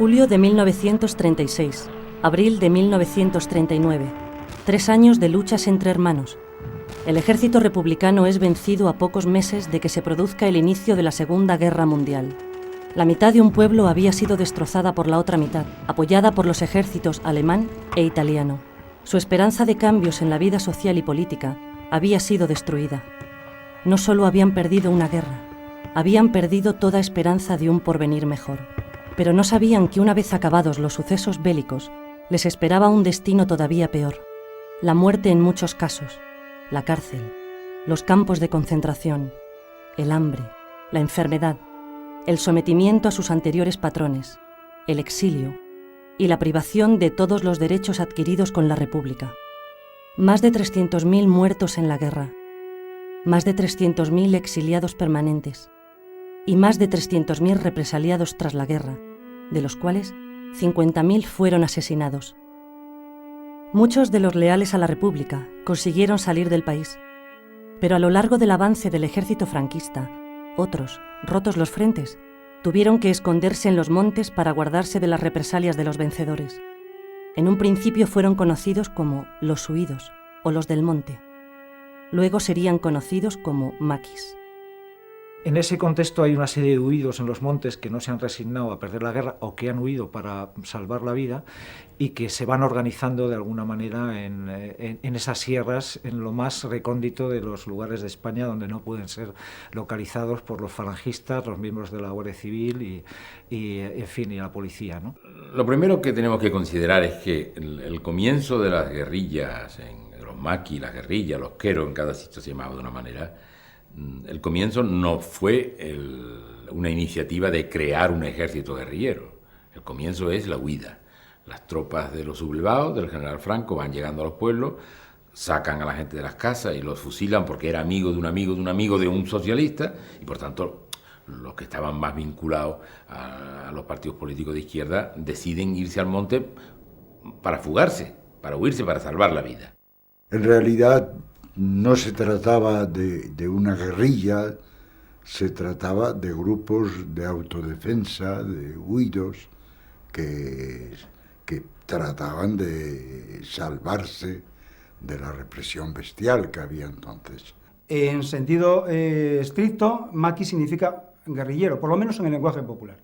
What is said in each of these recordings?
Julio de 1936, abril de 1939. 3 años de luchas entre hermanos. El ejército republicano es vencido a pocos meses de que se produzca el inicio de la Segunda Guerra Mundial. La mitad de un pueblo había sido destrozada por la otra mitad, apoyada por los ejércitos alemán e italiano. Su esperanza de cambios en la vida social y política había sido destruida. No solo habían perdido una guerra, habían perdido toda esperanza de un porvenir mejor. Pero no sabían que una vez acabados los sucesos bélicos, les esperaba un destino todavía peor. La muerte en muchos casos, la cárcel, los campos de concentración, el hambre, la enfermedad, el sometimiento a sus anteriores patrones, el exilio y la privación de todos los derechos adquiridos con la República. Más de 300.000 muertos en la guerra, más de 300.000 exiliados permanentes y más de 300.000 represaliados tras la guerra, de los cuales 50.000 fueron asesinados. Muchos de los leales a la República consiguieron salir del país, pero a lo largo del avance del ejército franquista, otros, rotos los frentes, tuvieron que esconderse en los montes para guardarse de las represalias de los vencedores. En un principio fueron conocidos como los huidos o los del monte. Luego serían conocidos como maquis. En ese contexto hay una serie de huidos en los montes que no se han resignado a perder la guerra o que han huido para salvar la vida y que se van organizando de alguna manera en esas sierras, en lo más recóndito de los lugares de España donde no pueden ser localizados por los falangistas, los miembros de la Guardia Civil en fin, y la policía, ¿no? Lo primero que tenemos que considerar es que el comienzo de las guerrillas, los maquis, las guerrillas, los queros, en cada sitio se llamaba de una manera. El comienzo no fue una iniciativa de crear un ejército guerrillero. El comienzo es la huida. Las tropas de los sublevados, del general Franco, van llegando a los pueblos, sacan a la gente de las casas y los fusilan porque era amigo de un amigo de un amigo de un socialista, y por tanto los que estaban más vinculados a los partidos políticos de izquierda deciden irse al monte para fugarse, para huirse, para salvar la vida. En realidad no se trataba de una guerrilla, se trataba de grupos de autodefensa, de huidos, que trataban de salvarse de la represión bestial que había entonces. En sentido estricto, maqui significa guerrillero, por lo menos en el lenguaje popular.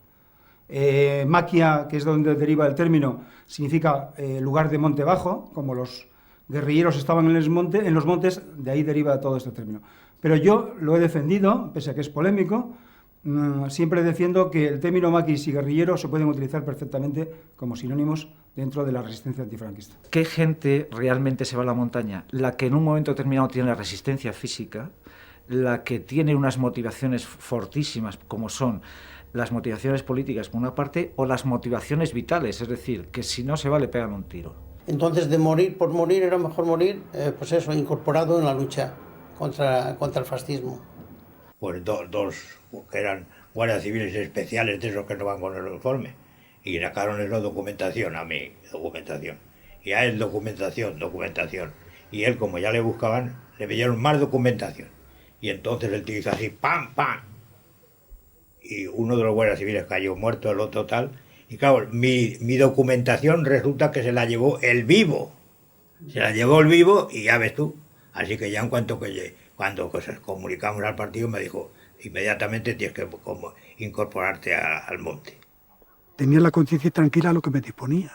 Maquia, que es donde deriva el término, significa lugar de monte bajo, como los guerrilleros estaban en los montes, de ahí deriva todo este término. Pero yo lo he defendido, pese a que es polémico, siempre defiendo que el término maquis y guerrillero se pueden utilizar perfectamente como sinónimos dentro de la resistencia antifranquista. ¿Qué gente realmente se va a la montaña? La que en un momento determinado tiene la resistencia física, la que tiene unas motivaciones fortísimas, como son las motivaciones políticas por una parte, o las motivaciones vitales, es decir, que si no se va le pegan un tiro. Entonces, de morir por morir, era mejor morir, pues eso, incorporado en la lucha contra el fascismo. Pues dos que eran guardias civiles especiales, de esos que no van con el uniforme, y sacaron la documentación a mí, documentación. Y a él documentación. Y él, como ya le buscaban, le pidieron más documentación. Y entonces el tío hizo así, ¡pam, pam! Y uno de los guardias civiles cayó muerto, el otro tal. Y claro, mi documentación resulta que se la llevó el vivo. Se la llevó el vivo y ya ves tú. Así que ya en cuando nos comunicamos al partido me dijo, inmediatamente tienes que incorporarte al monte. Tenía la conciencia tranquila a lo que me disponía.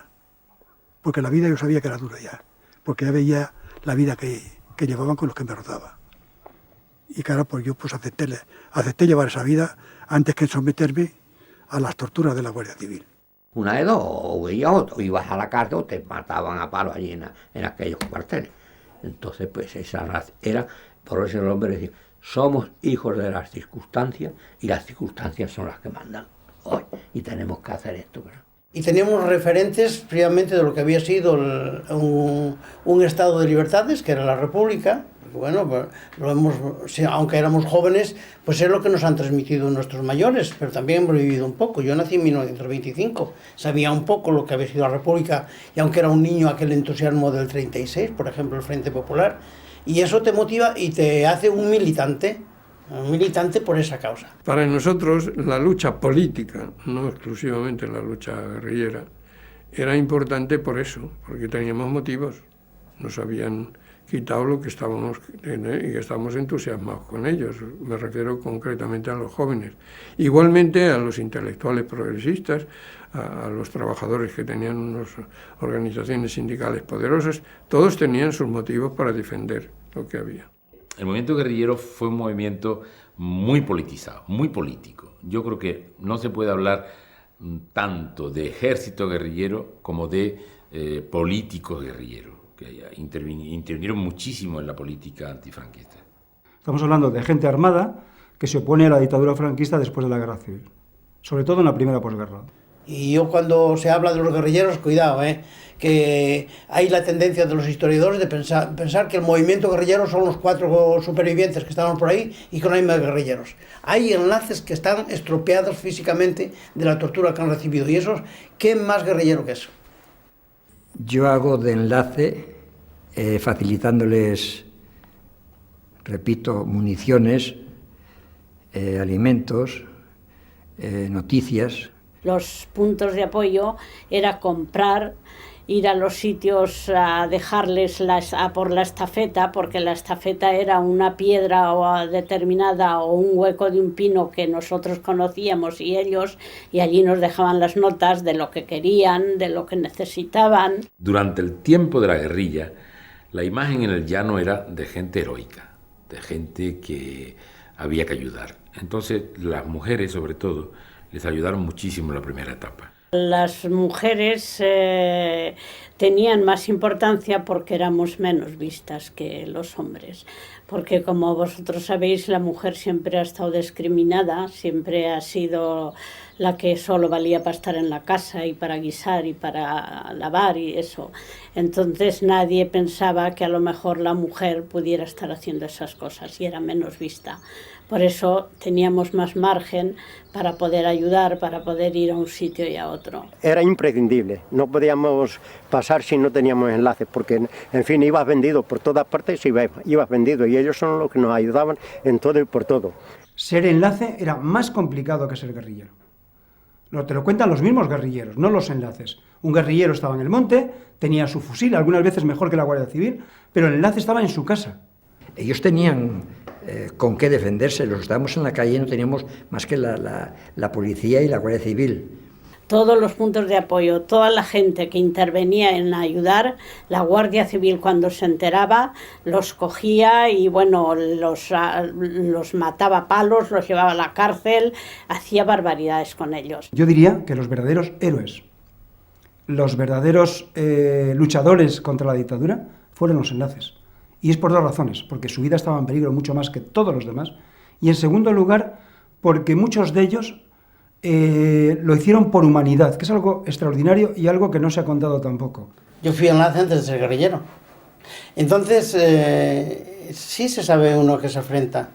Porque la vida yo sabía que era dura ya. Porque ya veía la vida que llevaban con los que me rodeaban. Y claro, pues yo pues acepté llevar esa vida antes que someterme a las torturas de la Guardia Civil. Una de dos, o ibas a la cárcel o te mataban a palo allí en aquellos cuarteles. Entonces, pues esa raza era, por eso el hombre decía, somos hijos de las circunstancias y las circunstancias son las que mandan hoy y tenemos que hacer esto, ¿verdad? Y teníamos referentes previamente de lo que había sido un estado de libertades, que era la República. Bueno, aunque éramos jóvenes, pues es lo que nos han transmitido nuestros mayores, pero también hemos vivido un poco. Yo nací en 1925, sabía un poco lo que había sido la República, y aunque era un niño, aquel entusiasmo del 36, por ejemplo, el Frente Popular, y eso te motiva y te hace un militante, militante por esa causa. Para nosotros la lucha política, no exclusivamente la lucha guerrillera, era importante por eso, porque teníamos motivos. Nos habían quitado lo que estábamos y que estábamos entusiasmados con ellos. Me refiero concretamente a los jóvenes. Igualmente a los intelectuales progresistas, a los trabajadores que tenían unas organizaciones sindicales poderosas, todos tenían sus motivos para defender lo que había. El movimiento guerrillero fue un movimiento muy politizado, muy político. Yo creo que no se puede hablar tanto de ejército guerrillero como de políticos guerrilleros, que intervinieron muchísimo en la política antifranquista. Estamos hablando de gente armada que se opone a la dictadura franquista después de la Guerra Civil, sobre todo en la primera posguerra. Y yo cuando se habla de los guerrilleros, cuidado, que hay la tendencia de los historiadores de pensar que el movimiento guerrillero son los 4 supervivientes que estaban por ahí y que no hay más guerrilleros. Hay enlaces que están estropeados físicamente de la tortura que han recibido. Y esos, ¿qué más guerrillero que eso? Yo hago de enlace facilitándoles, repito, municiones, alimentos, noticias. Los puntos de apoyo era comprar, ir a los sitios a dejarles por la estafeta, porque la estafeta era una piedra determinada o un hueco de un pino que nosotros conocíamos y ellos, y allí nos dejaban las notas de lo que querían, de lo que necesitaban. Durante el tiempo de la guerrilla, la imagen en el llano era de gente heroica, de gente que había que ayudar. Entonces las mujeres, sobre todo, les ayudaron muchísimo en la primera etapa. Las mujeres tenían más importancia porque éramos menos vistas que los hombres, porque como vosotros sabéis, la mujer siempre ha estado discriminada, siempre ha sido la que solo valía para estar en la casa y para guisar y para lavar y eso. Entonces nadie pensaba que a lo mejor la mujer pudiera estar haciendo esas cosas y era menos vista. Por eso teníamos más margen para poder ayudar, para poder ir a un sitio y a otro. Era imprescindible, no podíamos pasar si no teníamos enlaces, porque en fin, ibas vendido por todas partes, ibas vendido, y ellos son los que nos ayudaban en todo y por todo. Ser enlace era más complicado que ser guerrillero. Te lo cuentan los mismos guerrilleros, no los enlaces. Un guerrillero estaba en el monte, tenía su fusil, algunas veces mejor que la Guardia Civil, pero el enlace estaba en su casa. Ellos tenían con qué defenderse, los estábamos en la calle y no teníamos más que la policía y la Guardia Civil. Todos los puntos de apoyo, toda la gente que intervenía en ayudar, la Guardia Civil cuando se enteraba los cogía y bueno, los mataba a palos, los llevaba a la cárcel, hacía barbaridades con ellos. Yo diría que los verdaderos héroes, los verdaderos luchadores contra la dictadura fueron los enlaces. Y es por 2 razones, porque su vida estaba en peligro mucho más que todos los demás, y en segundo lugar, porque muchos de ellos lo hicieron por humanidad, que es algo extraordinario y algo que no se ha contado tampoco. Yo fui enlace antes de ser guerrillero. Entonces, sí se sabe uno que se enfrenta.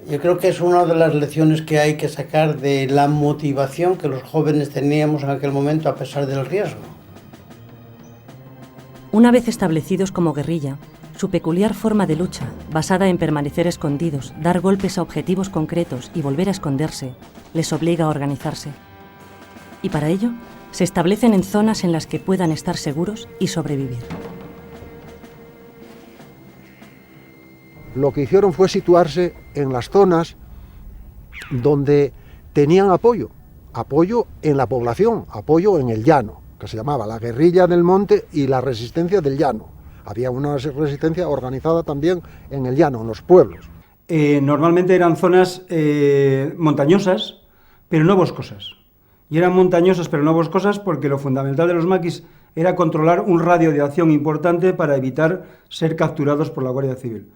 Yo creo que es una de las lecciones que hay que sacar de la motivación que los jóvenes teníamos en aquel momento a pesar del riesgo. Una vez establecidos como guerrilla, su peculiar forma de lucha, basada en permanecer escondidos, dar golpes a objetivos concretos y volver a esconderse, les obliga a organizarse. Y para ello, se establecen en zonas en las que puedan estar seguros y sobrevivir. Lo que hicieron fue situarse en las zonas donde tenían apoyo en la población, apoyo en el llano, que se llamaba la guerrilla del monte y la resistencia del llano. Había una resistencia organizada también en el llano, en los pueblos. Normalmente eran zonas montañosas, pero no boscosas. Y eran montañosas, pero no boscosas, porque lo fundamental de los maquis era controlar un radio de acción importante para evitar ser capturados por la Guardia Civil.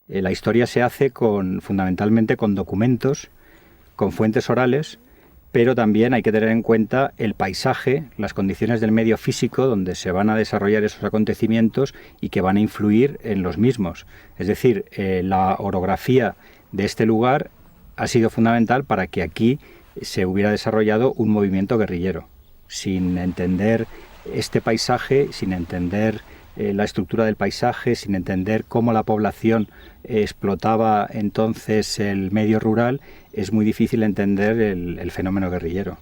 La historia se hace fundamentalmente con documentos, con fuentes orales, pero también hay que tener en cuenta el paisaje, las condiciones del medio físico donde se van a desarrollar esos acontecimientos y que van a influir en los mismos. Es decir, la orografía de este lugar ha sido fundamental para que aquí se hubiera desarrollado un movimiento guerrillero. Sin entender este paisaje, sin entender la estructura del paisaje, sin entender cómo la población explotaba entonces el medio rural, es muy difícil entender el fenómeno guerrillero.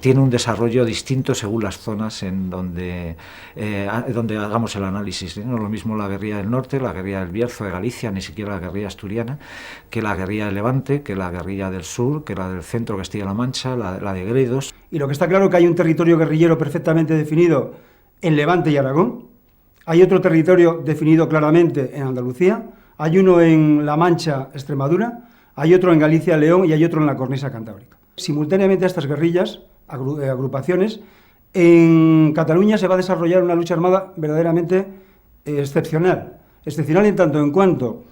Tiene un desarrollo distinto según las zonas en donde hagamos el análisis. No es lo mismo la guerrilla del norte, la guerrilla del Bierzo de Galicia, ni siquiera la guerrilla asturiana, que la guerrilla del Levante, que la guerrilla del sur, que la del centro Castilla-La Mancha, la de Gredos. Y lo que está claro es que hay un territorio guerrillero perfectamente definido en Levante y Aragón, hay otro territorio definido claramente en Andalucía, hay uno en La Mancha, Extremadura, hay otro en Galicia, León y hay otro en la cornisa cantábrica. Simultáneamente a estas guerrillas, agrupaciones, en Cataluña se va a desarrollar una lucha armada verdaderamente excepcional en tanto en cuanto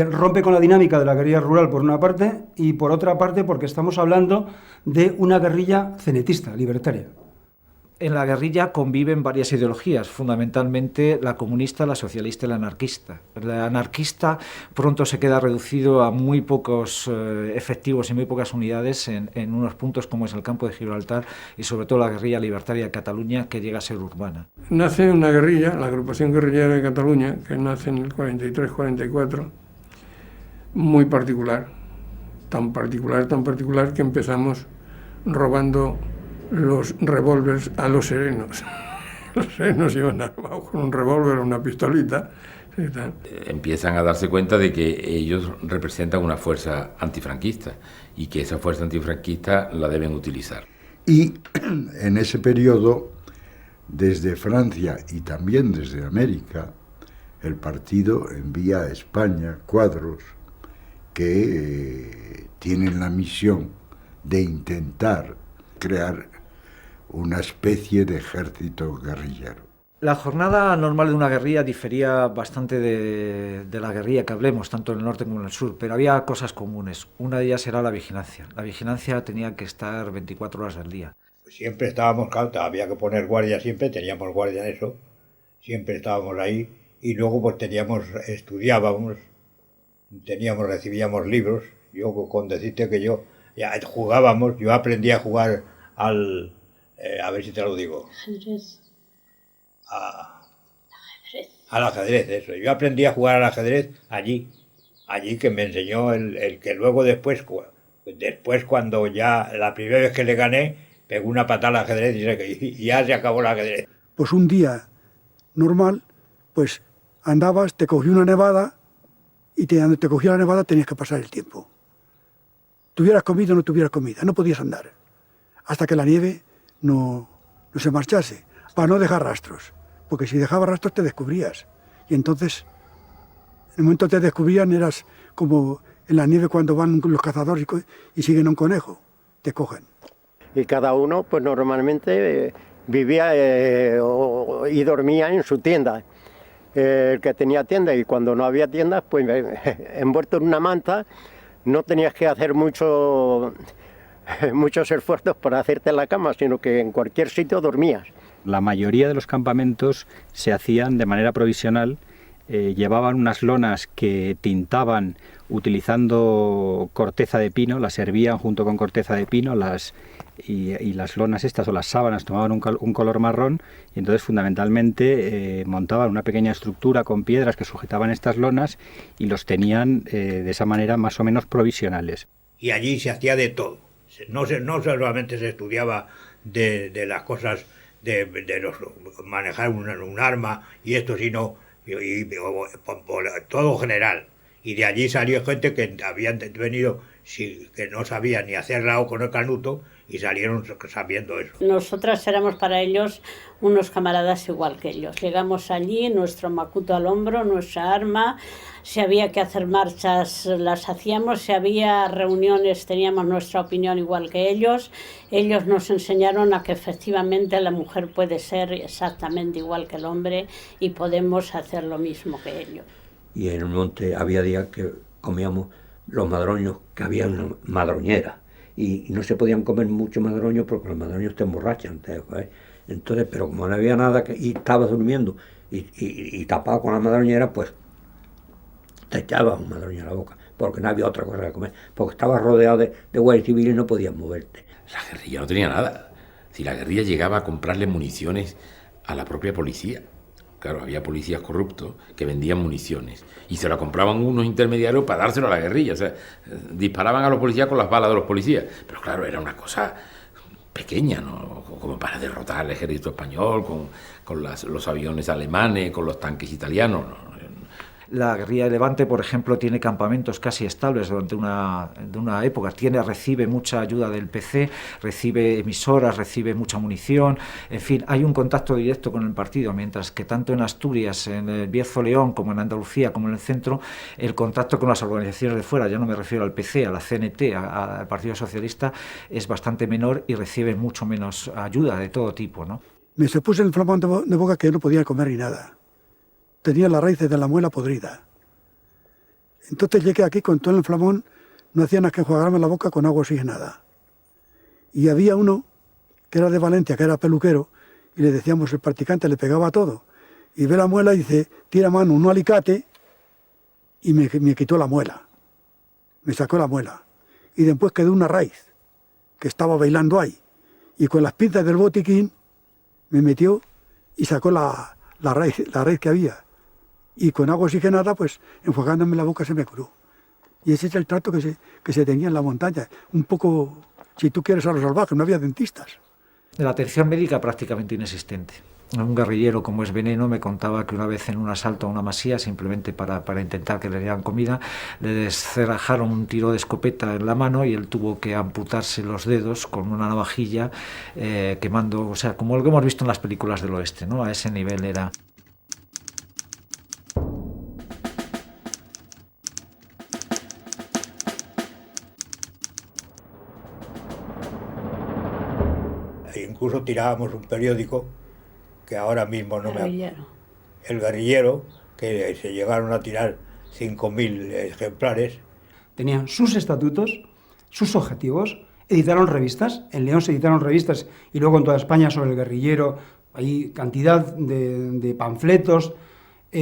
rompe con la dinámica de la guerrilla rural por una parte y por otra parte porque estamos hablando de una guerrilla cenetista, libertaria. En la guerrilla conviven varias ideologías, fundamentalmente la comunista, la socialista y la anarquista. La anarquista pronto se queda reducido a muy pocos efectivos y muy pocas unidades en unos puntos como es el campo de Gibraltar y sobre todo la guerrilla libertaria de Cataluña, que llega a ser urbana. Nace una guerrilla, la agrupación guerrillera de Cataluña, que nace en el 43-44, muy particular, tan particular que empezamos robando los revólveres a los serenos. Los serenos iban armados con un revólver o una pistolita. Y tal. Empiezan a darse cuenta de que ellos representan una fuerza antifranquista y que esa fuerza antifranquista la deben utilizar. Y en ese periodo, desde Francia y también desde América, el partido envía a España cuadros que tienen la misión de intentar crear una especie de ejército guerrillero. La jornada normal de una guerrilla difería bastante de la guerrilla que hablemos, tanto en el norte como en el sur, pero había cosas comunes. Una de ellas era la vigilancia. La vigilancia tenía que estar 24 horas al día. Siempre estábamos, claro, había que poner guardia siempre, teníamos guardia en eso, siempre estábamos ahí y luego pues estudiábamos, recibíamos libros. Yo con decirte que yo aprendí a jugar a ver si te lo digo. Ajedrez. Al ajedrez, eso. Yo aprendí a jugar al ajedrez allí que me enseñó el que luego después cuando ya la primera vez que le gané, pegó una patada al ajedrez y ya se acabó el ajedrez. Pues un día normal, pues andabas, te cogió una nevada y te cogió la nevada tenías que pasar el tiempo. Tuvieras comida o no tuvieras comida, no podías andar hasta que la nieve no se marchase, para no dejar rastros, porque si dejabas rastros te descubrías, y entonces, en el momento que te descubrían eras como en la nieve cuando van los cazadores y siguen a un conejo, te cogen. Y cada uno, pues normalmente vivía y dormía en su tienda, el que tenía tienda, y cuando no había tiendas, pues envuelto en una manta, no tenías que hacer muchos esfuerzos para hacerte la cama, sino que en cualquier sitio dormías. La mayoría de los campamentos se hacían de manera provisional, llevaban unas lonas que tintaban utilizando corteza de pino, las hervían junto con corteza de pino, y las lonas estas o las sábanas tomaban un color marrón, y entonces fundamentalmente montaban una pequeña estructura con piedras que sujetaban estas lonas y los tenían de esa manera más o menos provisionales. Y allí se hacía de todo. No solamente se estudiaba de las cosas de manejar un arma y esto, sino todo general. Y de allí salió gente que habían venido que no sabían ni hacer lao con el canuto y salieron sabiendo eso. Nosotras éramos para ellos unos camaradas igual que ellos. Llegamos allí, nuestro macuto al hombro, nuestra arma. Si había que hacer marchas, las hacíamos. Si había reuniones, teníamos nuestra opinión igual que ellos. Ellos nos enseñaron a que efectivamente la mujer puede ser exactamente igual que el hombre y podemos hacer lo mismo que ellos. Y en el monte había días que comíamos los madroños, que había una madroñera. Y no se podían comer mucho madroño porque los madroños te emborrachan. Entonces, pero como no había nada y estaba durmiendo y tapado con la madroñera, pues te echabas una madroñera a la boca, porque no había otra cosa que comer, porque estabas rodeado de guardias civiles y no podías moverte. La guerrilla no tenía nada. Si la guerrilla llegaba a comprarle municiones a la propia policía. Claro, había policías corruptos que vendían municiones y se la compraban unos intermediarios para dárselo a la guerrilla. O sea, disparaban a los policías con las balas de los policías. Pero claro, era una cosa pequeña, ¿no? Como para derrotar al ejército español, con los aviones alemanes, con los tanques italianos, ¿no? La guerrilla de Levante, por ejemplo, tiene campamentos casi estables durante una época. Recibe mucha ayuda del PC, recibe emisoras, recibe mucha munición. En fin, hay un contacto directo con el partido, mientras que tanto en Asturias, en el Bierzo-León, como en Andalucía, como en el centro, el contacto con las organizaciones de fuera, ya no me refiero al PC, a la CNT, al Partido Socialista, es bastante menor y recibe mucho menos ayuda de todo tipo, ¿no? Me se puso el flamón de boca que yo no podía comer ni nada. Tenía las raíces de la muela podrida. Entonces llegué aquí con todo el inflamón, no hacía nada que enjuagarme la boca con agua oxigenada. Y había uno que era de Valencia, que era peluquero, y le decíamos, el practicante le pegaba todo. Y ve la muela y dice, tira mano un alicate, y me quitó la muela. Me sacó la muela. Y después quedó una raíz, que estaba bailando ahí. Y con las pinzas del botiquín, me metió y sacó la raíz que había. Y con agua oxigenada, pues enjuagándome la boca se me curó. Y ese es el trato que se tenía en la montaña. Un poco, si tú quieres, a lo salvaje, no había dentistas. La atención médica prácticamente inexistente. Un guerrillero como es Veneno me contaba que una vez en un asalto a una masía, simplemente para intentar que le dieran comida, le descerrajaron un tiro de escopeta en la mano y él tuvo que amputarse los dedos con una navajilla, quemando, o sea, como lo que hemos visto en las películas del oeste, ¿no? A ese nivel era. Incluso tirábamos un periódico que ahora mismo no el Guerrillero, que se llegaron a tirar 5.000 ejemplares. Tenían sus estatutos, sus objetivos, editaron revistas, en León se editaron revistas y luego en toda España sobre el guerrillero, hay cantidad de panfletos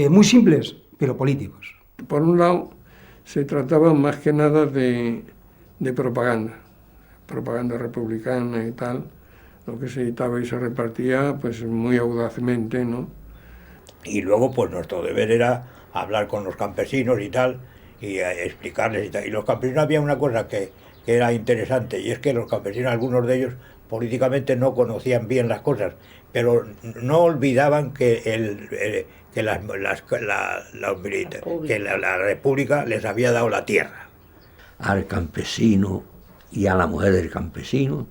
muy simples, pero políticos. Por un lado, se trataba más que nada de propaganda republicana y tal. Lo que se editaba y se repartía, pues muy audazmente, ¿no? Y luego, pues nuestro deber era hablar con los campesinos y tal, y explicarles y tal. Y los campesinos, había una cosa que era interesante, y es que los campesinos, algunos de ellos, políticamente no conocían bien las cosas, pero no olvidaban que la República les había dado la tierra. Al campesino y a la mujer del campesino,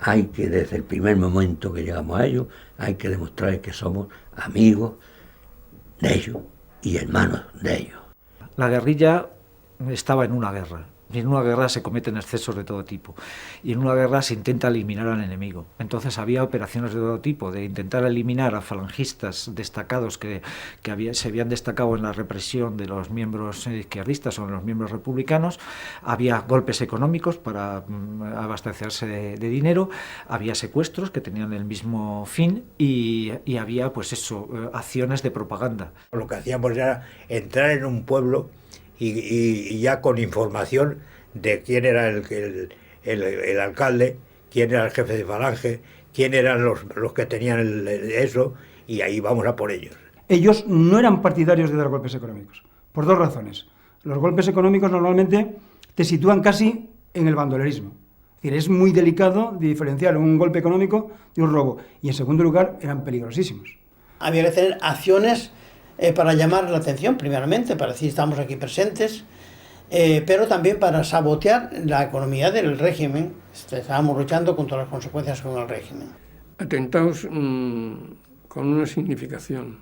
hay que, desde el primer momento que llegamos a ellos, hay que demostrar que somos amigos de ellos y hermanos de ellos. La guerrilla estaba en una guerra. Y en una guerra se cometen excesos de todo tipo. Y en una guerra se intenta eliminar al enemigo. Entonces había operaciones de todo tipo, de intentar eliminar a falangistas destacados que se habían destacado en la represión de los miembros izquierdistas o de los miembros republicanos. Había golpes económicos para abastecerse de dinero. Había secuestros que tenían el mismo fin. Y había, pues eso, acciones de propaganda. Lo que hacíamos era entrar en un pueblo y ya con información de quién era el alcalde, quién era el jefe de falange, quién eran los que tenían eso, y ahí vamos a por ellos. Ellos no eran partidarios de dar golpes económicos, por dos razones. Los golpes económicos normalmente te sitúan casi en el bandolerismo. Es decir, es muy delicado de diferenciar un golpe económico de un robo. Y en segundo lugar, eran peligrosísimos. Había que tener acciones para llamar la atención, primeramente, para decir estamos aquí presentes, pero también para sabotear la economía del régimen. Estábamos luchando contra las consecuencias con el régimen. Atentados con una significación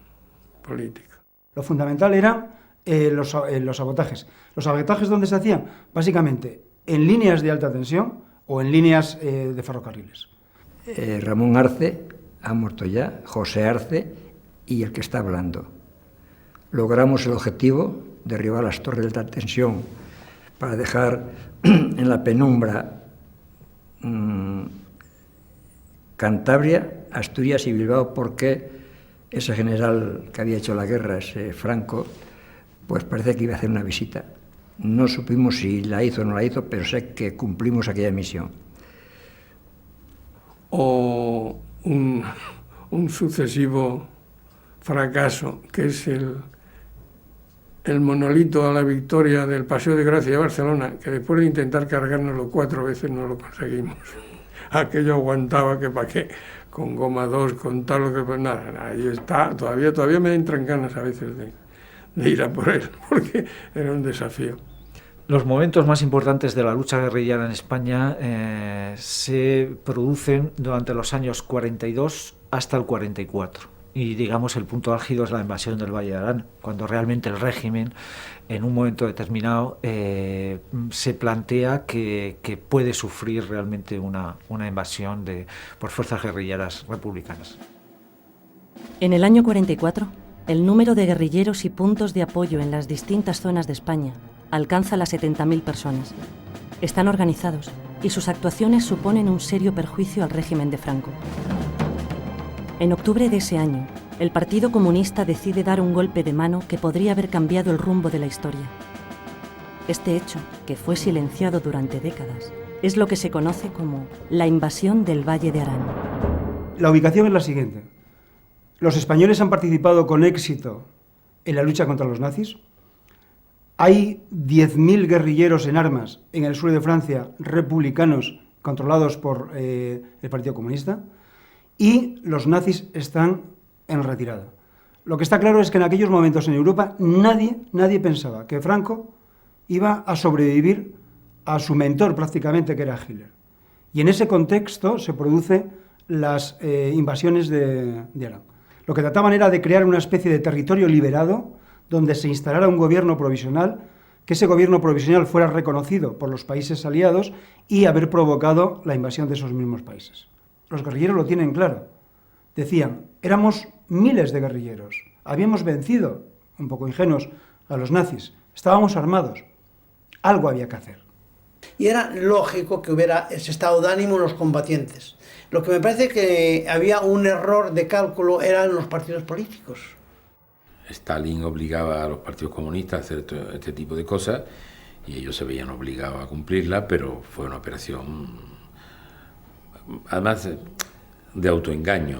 política. Lo fundamental eran los sabotajes. ¿Los sabotajes dónde se hacían? Básicamente en líneas de alta tensión o en líneas de ferrocarriles. Ramón Arce ha muerto ya, José Arce y el que está hablando. Logramos el objetivo, derribar las torres de alta tensión para dejar en la penumbra Cantabria, Asturias y Bilbao porque ese general que había hecho la guerra, ese Franco, pues parece que iba a hacer una visita. No supimos si la hizo o no la hizo, pero sé que cumplimos aquella misión. O un sucesivo fracaso, que es el monolito a la victoria del Paseo de Gracia de Barcelona, que después de intentar cargárnoslo 4 veces no lo conseguimos. Aquello aguantaba que para qué, con goma 2, con tal, lo que pues nada, ahí está, todavía me entran ganas a veces de ir a por él, porque era un desafío. Los momentos más importantes de la lucha guerrillera en España se producen durante los años 42 hasta el 44. Y digamos el punto álgido es la invasión del Valle de Arán, cuando realmente el régimen en un momento determinado se plantea que puede sufrir realmente una invasión por fuerzas guerrilleras republicanas. En el año 44, el número de guerrilleros y puntos de apoyo en las distintas zonas de España alcanza las 70.000 personas. Están organizados y sus actuaciones suponen un serio perjuicio al régimen de Franco. En octubre de ese año, el Partido Comunista decide dar un golpe de mano que podría haber cambiado el rumbo de la historia. Este hecho, que fue silenciado durante décadas, es lo que se conoce como la invasión del Valle de Arán. La ubicación es la siguiente. Los españoles han participado con éxito en la lucha contra los nazis. Hay 10.000 guerrilleros en armas en el sur de Francia, republicanos, controlados por el Partido Comunista, y los nazis están en retirada. Lo que está claro es que en aquellos momentos en Europa nadie pensaba que Franco iba a sobrevivir a su mentor prácticamente, que era Hitler. Y en ese contexto se producen las invasiones de Arán. Lo que trataban era de crear una especie de territorio liberado donde se instalara un gobierno provisional, que ese gobierno provisional fuera reconocido por los países aliados y haber provocado la invasión de esos mismos países. Los guerrilleros lo tienen claro. Decían, éramos miles de guerrilleros, habíamos vencido, un poco ingenuos, a los nazis, estábamos armados, algo había que hacer. Y era lógico que hubiera ese estado de ánimo en los combatientes. Lo que me parece que había un error de cálculo eran los partidos políticos. Stalin obligaba a los partidos comunistas a hacer este tipo de cosas y ellos se veían obligados a cumplirla, pero fue una operación además de autoengaño,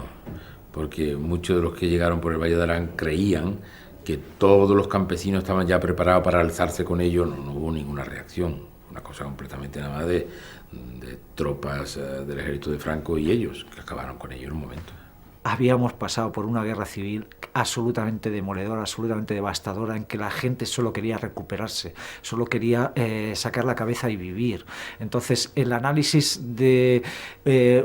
porque muchos de los que llegaron por el Valle de Arán creían que todos los campesinos estaban ya preparados para alzarse con ellos. No hubo ninguna reacción, una cosa completamente nada más de tropas del ejército de Franco y ellos, que acabaron con ellos en un momento. Habíamos pasado por una guerra civil absolutamente demoledora, absolutamente devastadora, en que la gente solo quería recuperarse, solo quería sacar la cabeza y vivir. Entonces, el análisis de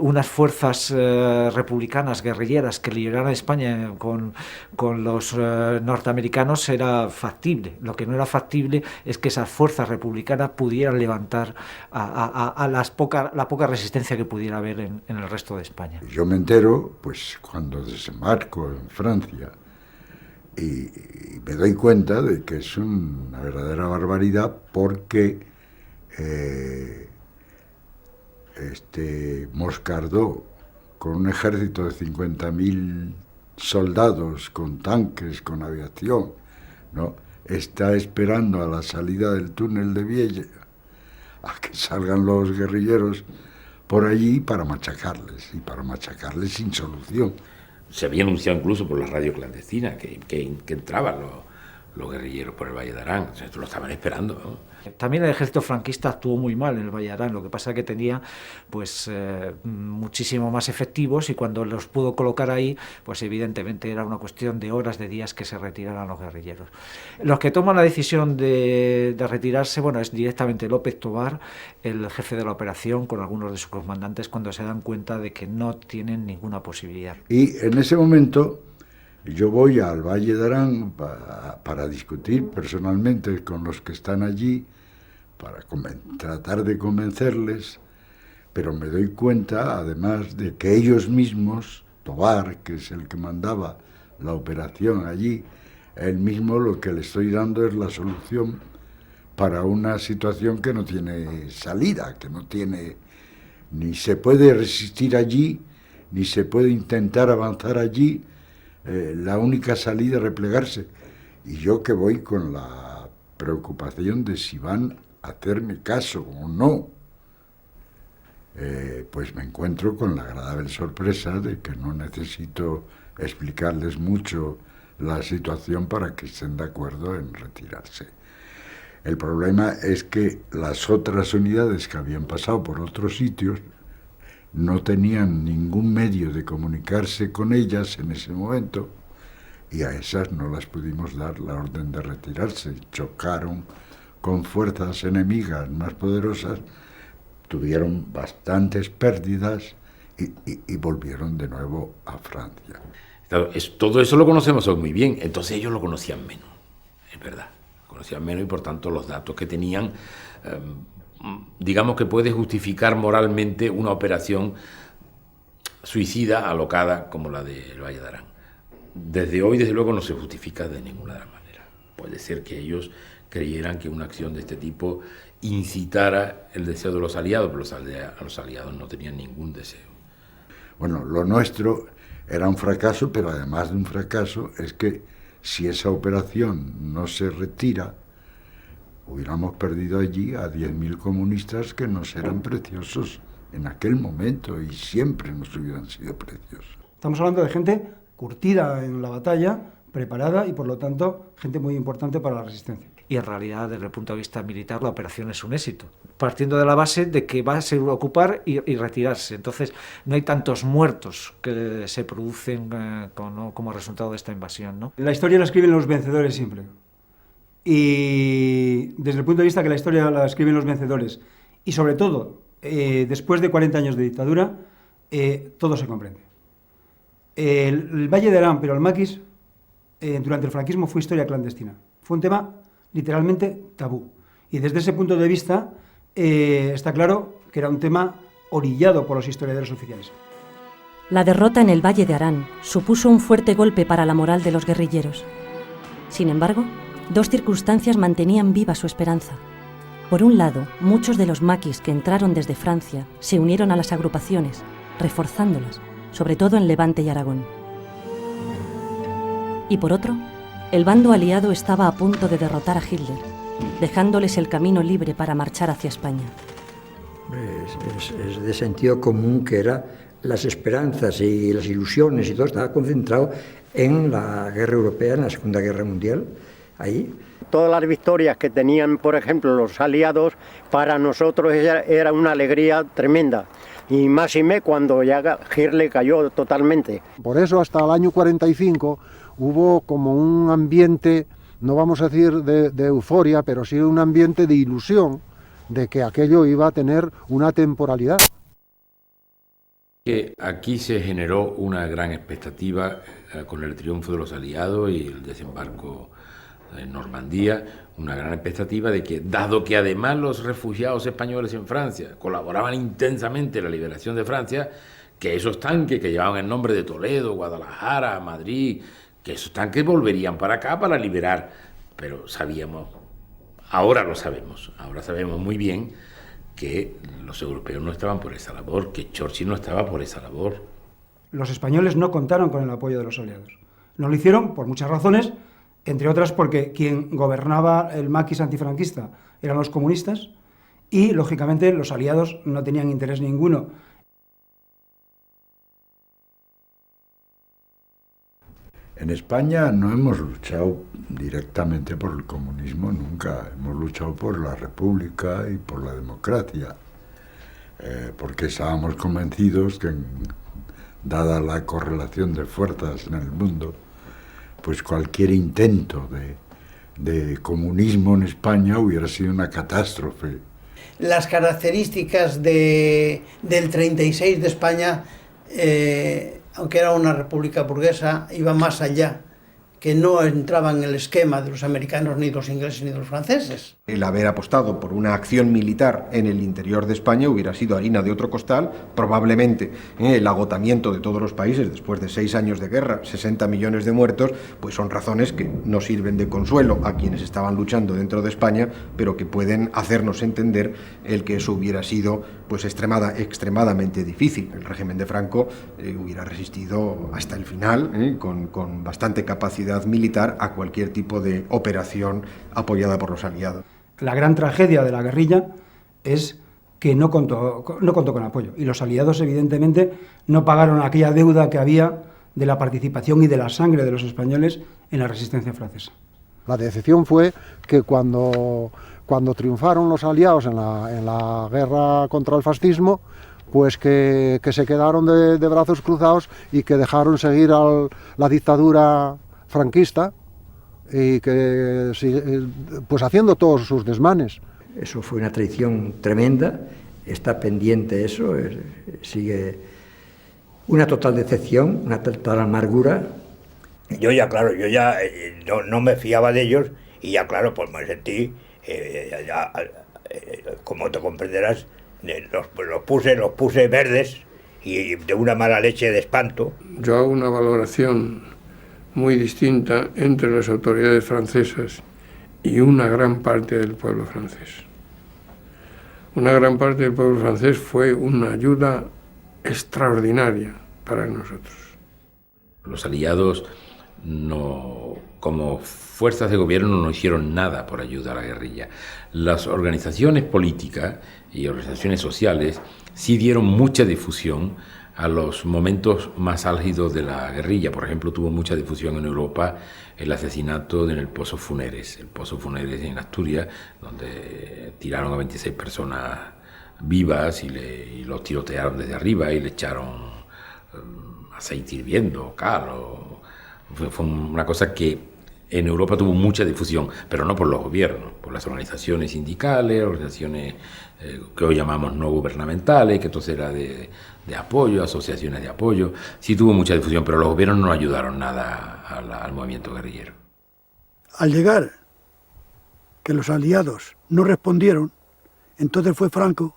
unas fuerzas republicanas, guerrilleras, que liberaran a España con los norteamericanos era factible. Lo que no era factible es que esas fuerzas republicanas pudieran levantar a la poca resistencia que pudiera haber en el resto de España. Yo me entero, pues, cuando desembarco en Francia y me doy cuenta de que es una verdadera barbaridad porque Moscardó, con un ejército de 50.000 soldados, con tanques, con aviación, ¿no?, está esperando a la salida del túnel de Viella a que salgan los guerrilleros por allí para machacarles sin solución. Se había anunciado incluso por la radio clandestina que entraban los guerrilleros por el Valle de Arán. O sea, esto lo estaban esperando, ¿no? También el ejército franquista actuó muy mal en el Valle de Arán, lo que pasa es que tenía pues muchísimo más efectivos y cuando los pudo colocar ahí, pues evidentemente era una cuestión de horas, de días que se retiraran los guerrilleros. Los que toman la decisión de retirarse, bueno, es directamente López Tovar, el jefe de la operación, con algunos de sus comandantes, cuando se dan cuenta de que no tienen ninguna posibilidad. Y en ese momento yo voy al Valle de Arán para discutir personalmente con los que están allí, para tratar de convencerles, pero me doy cuenta, además, de que ellos mismos, Tovar, que es el que mandaba la operación allí, él mismo lo que le estoy dando es la solución para una situación que no tiene salida, que no tiene, ni se puede resistir allí, ni se puede intentar avanzar allí. La única salida es replegarse. Y yo que voy con la preocupación de si van a hacerme caso o no, pues me encuentro con la agradable sorpresa de que no necesito explicarles mucho la situación para que estén de acuerdo en retirarse. El problema es que las otras unidades que habían pasado por otros sitios no tenían ningún medio de comunicarse con ellas en ese momento, y a esas no las pudimos dar la orden de retirarse. Chocaron con fuerzas enemigas más poderosas, tuvieron bastantes pérdidas y volvieron de nuevo a Francia. Claro, todo eso lo conocemos hoy muy bien, entonces ellos lo conocían menos, es verdad, conocían menos, y por tanto los datos que tenían, digamos que puede justificar moralmente una operación suicida, alocada, como la del Valle de Arán. Desde hoy, desde luego, no se justifica de ninguna manera. Puede ser que ellos creyeran que una acción de este tipo incitara el deseo de los aliados, pero los aliados no tenían ningún deseo. Bueno, lo nuestro era un fracaso, pero además de un fracaso es que si esa operación no se retira, hubiéramos perdido allí a 10.000 comunistas que nos eran preciosos en aquel momento y siempre nos hubieran sido preciosos. Estamos hablando de gente curtida en la batalla, preparada y por lo tanto gente muy importante para la resistencia. Y en realidad, desde el punto de vista militar, la operación es un éxito, partiendo de la base de que va a ser ocupar y retirarse. Entonces, no hay tantos muertos que se producen como resultado de esta invasión, ¿no? La historia la escriben los vencedores siempre. Y desde el punto de vista que la historia la escriben los vencedores, y sobre todo, después de 40 años de dictadura, todo se comprende. El Valle de Arán, pero el maquis, durante el franquismo fue historia clandestina. Fue un tema literalmente tabú. Y desde ese punto de vista está claro que era un tema orillado por los historiadores oficiales. La derrota en el Valle de Arán supuso un fuerte golpe para la moral de los guerrilleros. Sin embargo, dos circunstancias mantenían viva su esperanza. Por un lado, muchos de los maquis que entraron desde Francia se unieron a las agrupaciones, reforzándolas, sobre todo en Levante y Aragón. Y por otro, el bando aliado estaba a punto de derrotar a Hitler, dejándoles el camino libre para marchar hacia España. Es de sentido común que era las esperanzas y las ilusiones y todo estaba concentrado en la guerra europea, en la Segunda Guerra Mundial, ahí. Todas las victorias que tenían, por ejemplo, los aliados, para nosotros era una alegría tremenda. Y máxime cuando ya Hitler cayó totalmente. Por eso hasta el año 45 hubo como un ambiente, no vamos a decir de euforia, pero sí un ambiente de ilusión de que aquello iba a tener una temporalidad. Que aquí se generó una gran expectativa con el triunfo de los aliados y el desembarco en Normandía, una gran expectativa de que, dado que además los refugiados españoles en Francia colaboraban intensamente en la liberación de Francia, que esos tanques que llevaban el nombre de Toledo, Guadalajara, Madrid, que esos tanques volverían para acá para liberar. Pero sabíamos, ahora sabemos muy bien que los europeos no estaban por esa labor, que Churchill no estaba por esa labor. Los españoles no contaron con el apoyo de los aliados. No lo hicieron por muchas razones, entre otras porque quien gobernaba el maquis antifranquista eran los comunistas y, lógicamente, los aliados no tenían interés ninguno. En España no hemos luchado directamente por el comunismo nunca, hemos luchado por la república y por la democracia, porque estábamos convencidos que, dada la correlación de fuerzas en el mundo, pues cualquier intento de comunismo en España hubiera sido una catástrofe. Las características del 36 de España, aunque era una república burguesa, iban más allá que no entraban en el esquema de los americanos, ni de los ingleses, ni de los franceses. El haber apostado por una acción militar en el interior de España hubiera sido harina de otro costal. Probablemente el agotamiento de todos los países después de 6 años de guerra, 60 millones de muertos, pues son razones que no sirven de consuelo a quienes estaban luchando dentro de España, pero que pueden hacernos entender el que eso hubiera sido pues extremadamente difícil. El régimen de Franco hubiera resistido hasta el final, con bastante capacidad militar a cualquier tipo de operación apoyada por los aliados. La gran tragedia de la guerrilla es que no contó con apoyo, y los aliados evidentemente no pagaron aquella deuda que había de la participación y de la sangre de los españoles en la resistencia francesa. La decepción fue que cuando triunfaron los aliados en la guerra contra el fascismo, pues que se quedaron de brazos cruzados y que dejaron seguir la dictadura franquista y que pues haciendo todos sus desmanes. Eso fue una traición tremenda, está pendiente eso, sigue una total decepción, una total amargura. Yo ya no me fiaba de ellos y ya claro, pues me sentí, como te comprenderás, los puse verdes y de una mala leche de espanto. Yo hago una valoración muy distinta entre las autoridades francesas y una gran parte del pueblo francés. Una gran parte del pueblo francés fue una ayuda extraordinaria para nosotros. Los aliados, como fuerzas de gobierno, no hicieron nada por ayudar a la guerrilla. Las organizaciones políticas y organizaciones sociales sí dieron mucha difusión a los momentos más álgidos de la guerrilla. Por ejemplo, tuvo mucha difusión en Europa el asesinato en el Pozo Funeres. El Pozo Funeres en Asturias, donde tiraron a 26 personas vivas y los tirotearon desde arriba y le echaron aceite hirviendo, cal. Fue una cosa que en Europa tuvo mucha difusión, pero no por los gobiernos, por las organizaciones sindicales, organizaciones que hoy llamamos no gubernamentales, que entonces era de apoyo, asociaciones de apoyo. Sí tuvo mucha difusión, pero los gobiernos no ayudaron nada al movimiento guerrillero. Al llegar que los aliados no respondieron, entonces fue Franco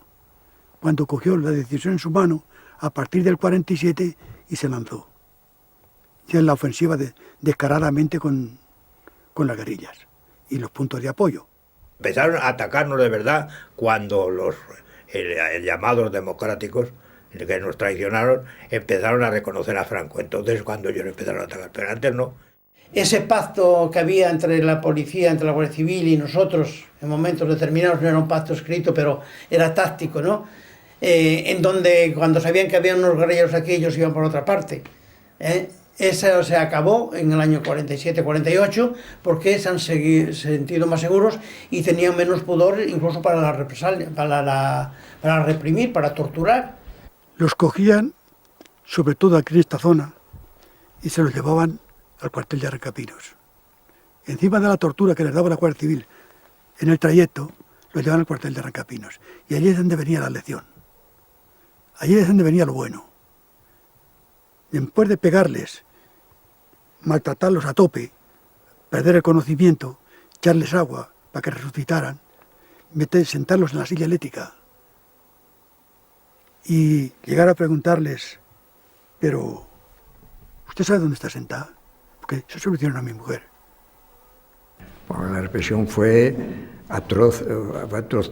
cuando cogió la decisión en su mano a partir del 47 y se lanzó ya en la ofensiva descaradamente con las guerrillas y los puntos de apoyo. Empezaron a atacarnos de verdad cuando los llamados democráticos que nos traicionaron empezaron a reconocer a Franco. Entonces cuando ellos empezaron a atacar, pero antes no. Ese pacto que había entre la policía, entre la Guardia Civil y nosotros en momentos determinados, no era un pacto escrito, pero era táctico, ¿no? En donde cuando sabían que había unos guerrilleros aquí, ellos iban por otra parte. Eso se acabó en el año 47-48 porque se han sentido más seguros y tenían menos pudor incluso para la represalia, para reprimir, para torturar. Los cogían, sobre todo aquí en esta zona, y se los llevaban al cuartel de Arrancapinos. Encima de la tortura que les daba la Guardia Civil en el trayecto, los llevaban al cuartel de Arrancapinos. Y allí es donde venía la lección. Allí es donde venía lo bueno. Después de pegarles, maltratarlos a tope, perder el conocimiento, echarles agua para que resucitaran, sentarlos en la silla eléctrica y llegar a preguntarles, pero ¿usted sabe dónde está sentada? Porque eso se lo hicieron a mi mujer. Porque la represión fue atroz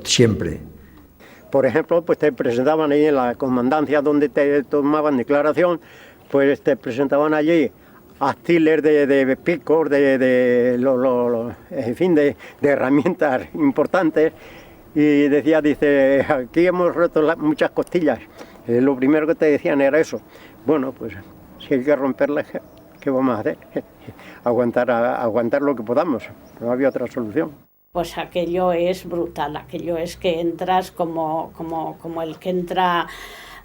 siempre. Por ejemplo, pues te presentaban ahí en la comandancia donde te tomaban declaración, pues te presentaban allí astiles de picos, en fin, de herramientas importantes, y dice, aquí hemos roto muchas costillas. Lo primero que te decían era eso. Bueno, pues si hay que romperlas, ¿qué vamos a hacer? Aguantar lo que podamos, no había otra solución. Pues aquello es brutal, aquello es que entras como el que entra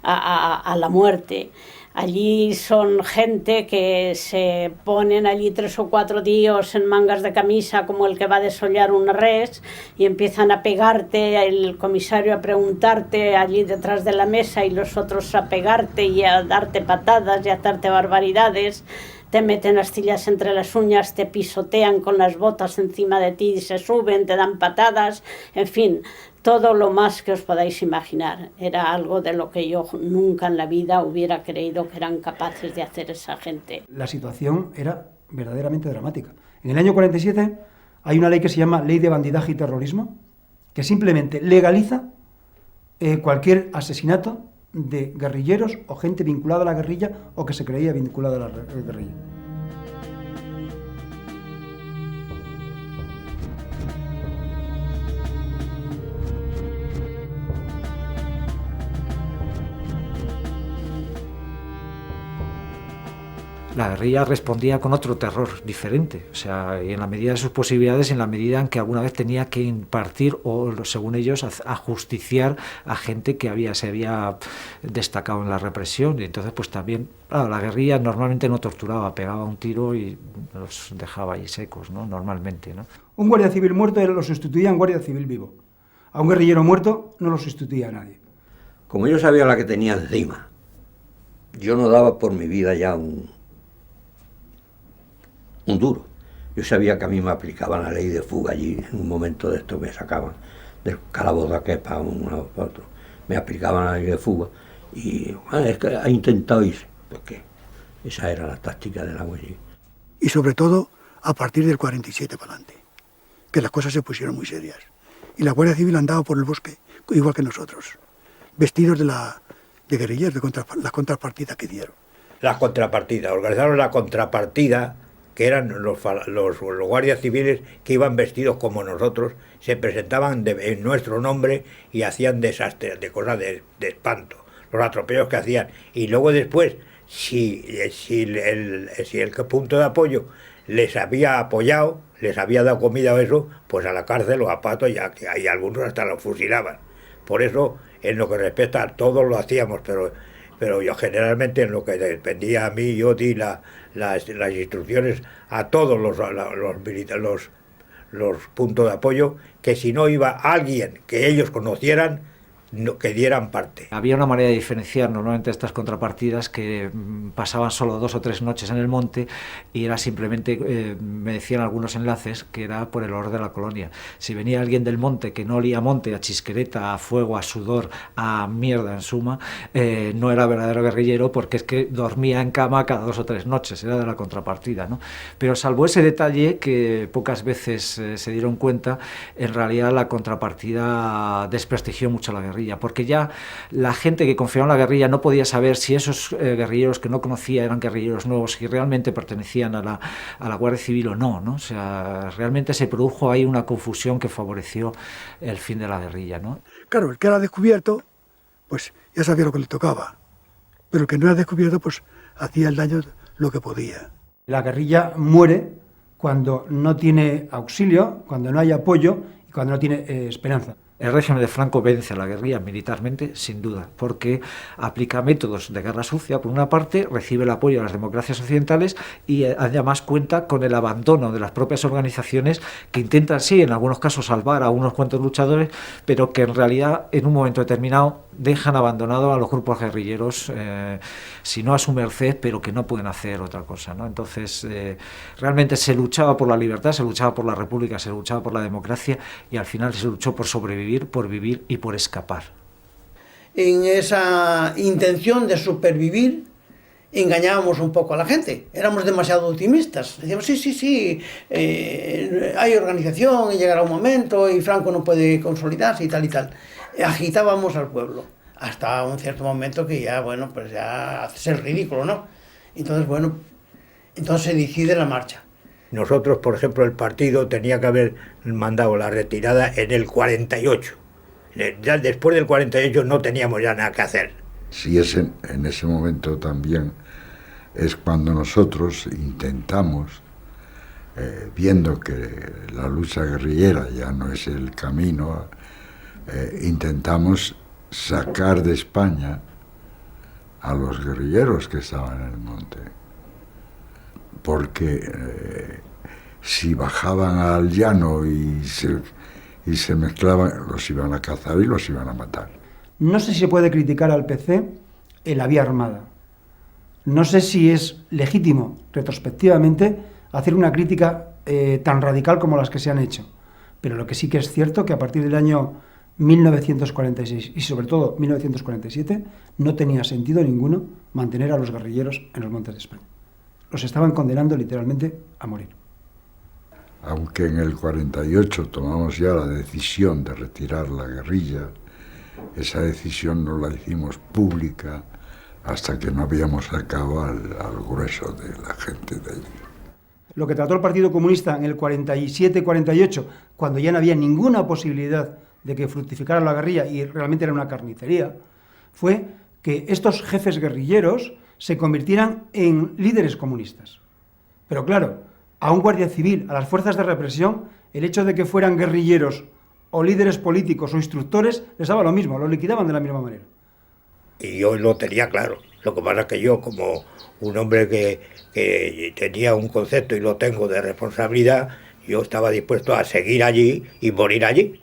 a la muerte. Allí son gente que se ponen allí 3 o 4 tíos en mangas de camisa como el que va a desollar una res y empiezan a pegarte, el comisario a preguntarte allí detrás de la mesa y los otros a pegarte y a darte patadas y a darte barbaridades. te meten astillas entre las uñas, te pisotean con las botas encima de ti, se suben, te dan patadas, en fin, todo lo más que os podáis imaginar. Era algo de lo que yo nunca en la vida hubiera creído que eran capaces de hacer esa gente. La situación era verdaderamente dramática. En el año 47 hay una ley que se llama Ley de Bandidaje y Terrorismo, que simplemente legaliza cualquier asesinato de guerrilleros o gente vinculada a la guerrilla o que se creía vinculada a la guerrilla. La guerrilla respondía con otro terror diferente, o sea, y en la medida de sus posibilidades, en la medida en que alguna vez tenía que impartir o, según ellos, ajusticiar a gente que se había destacado en la represión. Y entonces, pues también, claro, la guerrilla normalmente no torturaba, pegaba un tiro y los dejaba ahí secos, ¿no? Normalmente, ¿no? Un guardia civil muerto lo sustituía en guardia civil vivo. A un guerrillero muerto no lo sustituía a nadie. Como yo sabía la que tenía encima, yo no daba por mi vida ya un duro. Yo sabía que a mí me aplicaban la ley de fuga allí, en un momento de esto me sacaban del calabozo de aquel para uno para otro, me aplicaban la ley de fuga y es que ha intentado irse, porque esa era la táctica de la Guardia. Y sobre todo a partir del 47 para adelante, que las cosas se pusieron muy serias. Y la Guardia Civil andaba por el bosque, igual que nosotros, vestidos de guerrilleros, las contrapartidas que dieron. Las contrapartidas, organizaron la contrapartida, que eran los guardias civiles que iban vestidos como nosotros, se presentaban en nuestro nombre y hacían desastres, de cosas de espanto, los atropellos que hacían. Y luego después, si el punto de apoyo les había apoyado, les había dado comida o eso, pues a la cárcel o a pato, ya que hay algunos hasta los fusilaban. Por eso, en lo que respecta a todos lo hacíamos, pero yo generalmente en lo que dependía a mí, yo di las instrucciones a todos los puntos de apoyo, que si no iba alguien que ellos conocieran, que dieran parte. Había una manera de diferenciar normalmente estas contrapartidas que pasaban solo 2 o 3 noches en el monte y era simplemente, me decían algunos enlaces, que era por el olor de la colonia. Si venía alguien del monte que no olía a monte, a chisquereta, a fuego, a sudor, a mierda en suma, no era verdadero guerrillero porque es que dormía en cama cada 2 o 3 noches, era de la contrapartida, ¿no? Pero salvo ese detalle que pocas veces se dieron cuenta, en realidad la contrapartida desprestigió mucho la guerrilla, porque ya la gente que confiaba en la guerrilla no podía saber si esos guerrilleros que no conocía eran guerrilleros nuevos, si realmente pertenecían a la Guardia Civil o no, ¿no? O sea, realmente se produjo ahí una confusión que favoreció el fin de la guerrilla, ¿no? Claro, el que era descubierto, pues ya sabía lo que le tocaba, pero el que no era descubierto, pues hacía el daño lo que podía. La guerrilla muere cuando no tiene auxilio, cuando no hay apoyo y cuando no tiene esperanza. El régimen de Franco vence a la guerrilla militarmente, sin duda, porque aplica métodos de guerra sucia, por una parte, recibe el apoyo de las democracias occidentales y además cuenta con el abandono de las propias organizaciones que intentan, sí, en algunos casos salvar a unos cuantos luchadores, pero que en realidad, en un momento determinado, dejan abandonado a los grupos guerrilleros, si no a su merced, pero que no pueden hacer otra cosa, ¿no? Entonces, realmente se luchaba por la libertad, se luchaba por la república, se luchaba por la democracia y al final se luchó por sobrevivir, por vivir y por escapar. En esa intención de supervivir, engañábamos un poco a la gente, éramos demasiado optimistas, decíamos sí, hay organización y llegará un momento y Franco no puede consolidarse y tal, agitábamos al pueblo, hasta un cierto momento que ya, bueno, pues ya haces el ridículo, ¿no? Entonces se decide la marcha. Nosotros, por ejemplo, el partido tenía que haber mandado la retirada en el 48. Ya después del 48 no teníamos ya nada que hacer. Sí, en ese momento también es cuando nosotros intentamos, viendo que la lucha guerrillera ya no es el camino, intentamos sacar de España a los guerrilleros que estaban en el monte. Porque si bajaban al llano y se mezclaban, los iban a cazar y los iban a matar. No sé si se puede criticar al PC en la vía armada. No sé si es legítimo, retrospectivamente, hacer una crítica tan radical como las que se han hecho, pero lo que sí que es cierto que a partir del año 1946 y sobre todo 1947 no tenía sentido ninguno mantener a los guerrilleros en los montes de España. Los estaban condenando literalmente a morir. Aunque en el 48 tomamos ya la decisión de retirar la guerrilla, esa decisión no la hicimos pública hasta que no habíamos sacado al grueso de la gente de allí. Lo que trató el Partido Comunista en el 47-48, cuando ya no había ninguna posibilidad de que fructificara la guerrilla y realmente era una carnicería, fue que estos jefes guerrilleros se convirtieran en líderes comunistas. Pero claro, a un guardia civil, a las fuerzas de represión, el hecho de que fueran guerrilleros o líderes políticos o instructores les daba lo mismo, lo liquidaban de la misma manera. Y yo lo tenía claro. Lo que pasa es que yo, como un hombre que tenía un concepto y lo tengo de responsabilidad, yo estaba dispuesto a seguir allí y morir allí.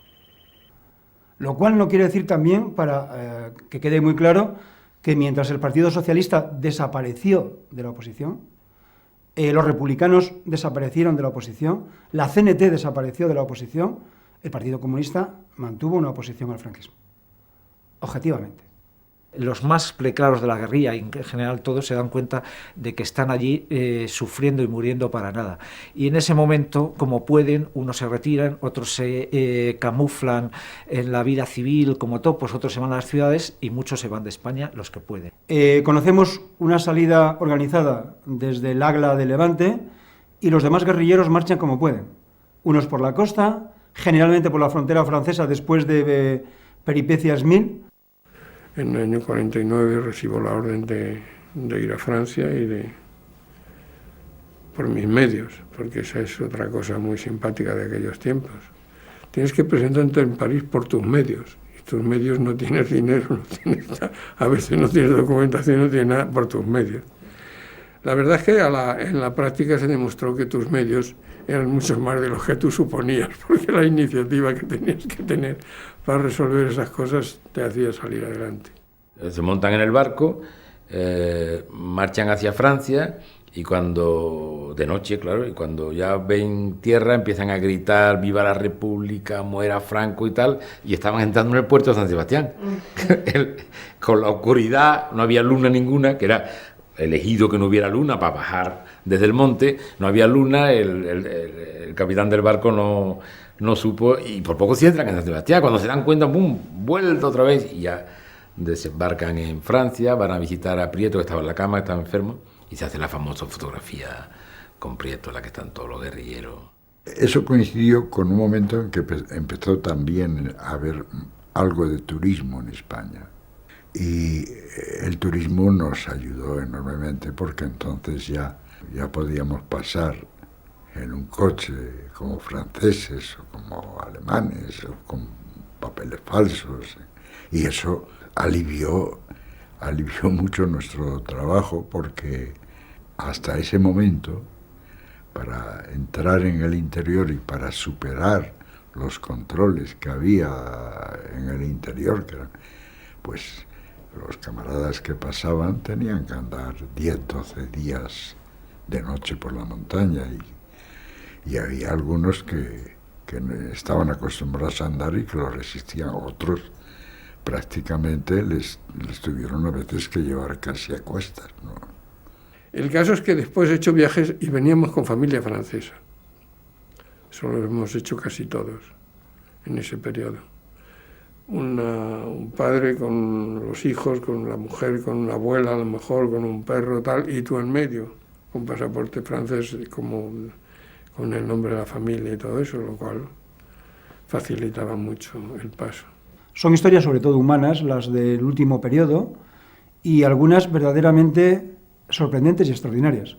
Lo cual no quiere decir también, para que quede muy claro, que mientras el Partido Socialista desapareció de la oposición, los republicanos desaparecieron de la oposición, la CNT desapareció de la oposición, el Partido Comunista mantuvo una oposición al franquismo, objetivamente. Los más preclaros de la guerrilla, y en general todos, se dan cuenta de que están allí sufriendo y muriendo para nada. Y en ese momento, como pueden, unos se retiran, otros se camuflan en la vida civil como topos, otros se van a las ciudades y muchos se van de España, los que pueden. Conocemos una salida organizada desde el Agla de Levante y los demás guerrilleros marchan como pueden. Unos por la costa, generalmente por la frontera francesa después de peripecias mil. En el año 49 recibo la orden de ir a Francia por mis medios, porque esa es otra cosa muy simpática de aquellos tiempos. Tienes que presentarte en París por tus medios, y tus medios no tienes dinero, a veces no tienes documentación, no tienes nada por tus medios. La verdad es que en la práctica se demostró que tus medios eran mucho más de los que tú suponías, porque la iniciativa que tenías que tener para resolver esas cosas te hacía salir adelante. Se montan en el barco, marchan hacia Francia y cuando, de noche, claro, y cuando ya ven tierra empiezan a gritar ¡Viva la República! ¡Muera Franco! Y tal, y estaban entrando en el puerto de San Sebastián. Con la oscuridad, no había luna ninguna, que era elegido que no hubiera luna para bajar desde el monte, no había luna, el capitán del barco no supo, y por poco se entran en San Sebastián, cuando se dan cuenta, ¡pum!, vuelta otra vez, y ya desembarcan en Francia, van a visitar a Prieto, que estaba en la cama, que estaba enfermo, y se hace la famosa fotografía con Prieto, en la que están todos los guerrilleros. Eso coincidió con un momento en que empezó también a haber algo de turismo en España. Y el turismo nos ayudó enormemente porque entonces ya podíamos pasar en un coche como franceses o como alemanes o con papeles falsos. Y eso alivió mucho nuestro trabajo porque hasta ese momento, para entrar en el interior y para superar los controles que había en el interior, que eran, pues los camaradas que pasaban tenían que andar 10, 12 días de noche por la montaña y había algunos que estaban acostumbrados a andar y que lo resistían, otros prácticamente les tuvieron a veces que llevar casi a cuestas, ¿no? El caso es que después he hecho viajes y veníamos con familia francesa. Eso lo hemos hecho casi todos en ese periodo. Un padre con los hijos, con la mujer, con la abuela a lo mejor, con un perro, tal, y tú en medio, con pasaporte francés, como con el nombre de la familia y todo eso, lo cual facilitaba mucho el paso. Son historias sobre todo humanas, las del último periodo, y algunas verdaderamente sorprendentes y extraordinarias.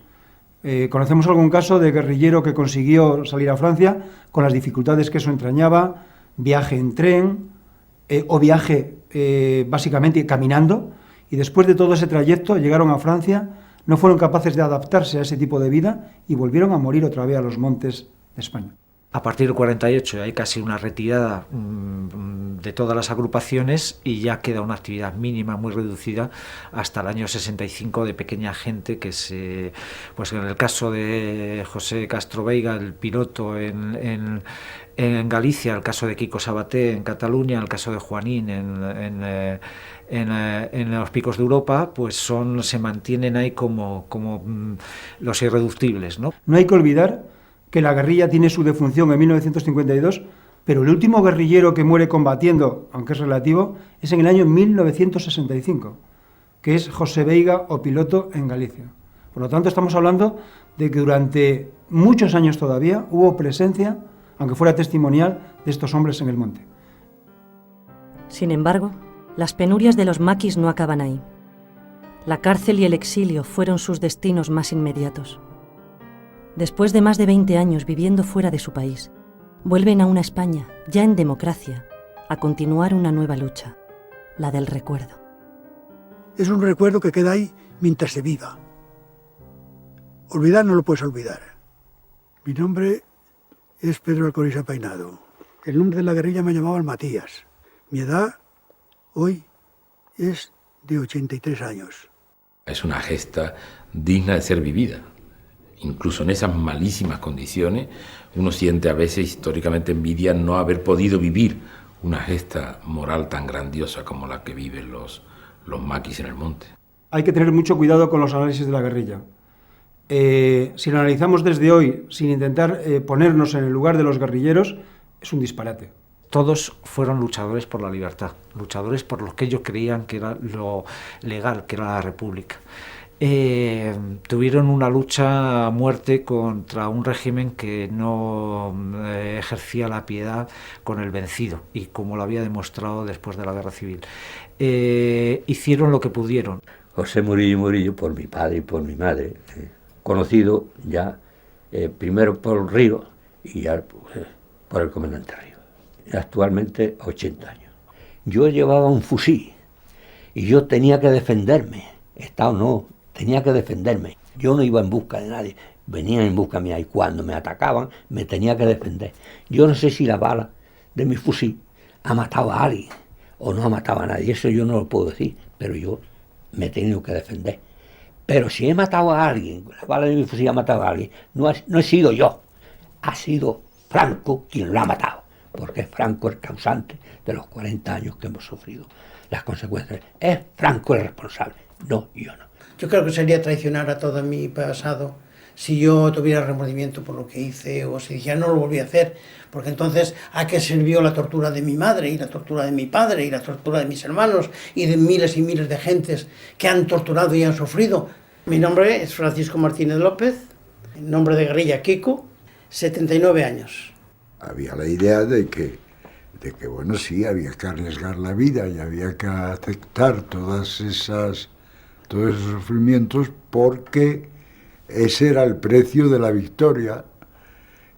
Conocemos algún caso de guerrillero que consiguió salir a Francia con las dificultades que eso entrañaba, viaje en tren o viaje básicamente caminando, y después de todo ese trayecto llegaron a Francia, no fueron capaces de adaptarse a ese tipo de vida y volvieron a morir otra vez a los montes de España. A partir del 48 hay casi una retirada de todas las agrupaciones y ya queda una actividad mínima muy reducida hasta el año 65 de pequeña gente que se, pues en el caso de José Castro Veiga, el piloto en Galicia, el caso de Kiko Sabaté en Cataluña, el caso de Juanín en los picos de Europa, pues se mantienen ahí como los irreductibles, ¿no? No hay que olvidar que la guerrilla tiene su defunción en 1952, pero el último guerrillero que muere combatiendo, aunque es relativo, es en el año 1965, que es José Veiga o piloto en Galicia. Por lo tanto, estamos hablando de que durante muchos años todavía hubo presencia, aunque fuera testimonial, de estos hombres en el monte. Sin embargo, las penurias de los maquis no acaban ahí. La cárcel y el exilio fueron sus destinos más inmediatos. Después de más de 20 años viviendo fuera de su país, vuelven a una España, ya en democracia, a continuar una nueva lucha, la del recuerdo. Es un recuerdo que queda ahí mientras se viva. Olvidar no lo puedes olvidar. Mi nombre es Pedro Alcoriza Peinado. El nombre de la guerrilla me llamaban Matías. Mi edad hoy es de 83 años. Es una gesta digna de ser vivida. Incluso en esas malísimas condiciones, uno siente a veces históricamente envidia no haber podido vivir una gesta moral tan grandiosa como la que viven los maquis en el monte. Hay que tener mucho cuidado con los análisis de la guerrilla. Si lo analizamos desde hoy, sin intentar ponernos en el lugar de los guerrilleros, es un disparate. Todos fueron luchadores por la libertad, luchadores por lo que ellos creían que era lo legal, que era la república. Tuvieron una lucha a muerte contra un régimen que no ejercía la piedad con el vencido, y como lo había demostrado después de la guerra civil. Hicieron lo que pudieron. José Murillo, por mi padre y por mi madre, conocido ya primero por Río y ya por el comandante Río. Actualmente 80 años. Yo llevaba un fusil y yo tenía que defenderme, Estado no, tenía que defenderme. Yo no iba en busca de nadie, venían en busca mía y cuando me atacaban me tenía que defender. Yo no sé si la bala de mi fusil ha matado a alguien o no ha matado a nadie, eso yo no lo puedo decir, pero yo me he tenido que defender. Pero si he matado a alguien, la bala de mi fusil ha matado a alguien, no he sido yo, ha sido Franco quien lo ha matado, porque Franco es causante de los 40 años que hemos sufrido las consecuencias. Es Franco el responsable, no yo no. Yo creo que sería traicionar a todo mi pasado si yo tuviera remordimiento por lo que hice o si ya no lo volví a hacer, porque entonces ¿a qué sirvió la tortura de mi madre y la tortura de mi padre y la tortura de mis hermanos y de miles y miles de gentes que han torturado y han sufrido? Mi nombre es Francisco Martínez López, el nombre de guerrilla Kiko, 79 años. Había la idea de que bueno, sí, había que arriesgar la vida y había que aceptar todos esos sufrimientos porque ese era el precio de la victoria.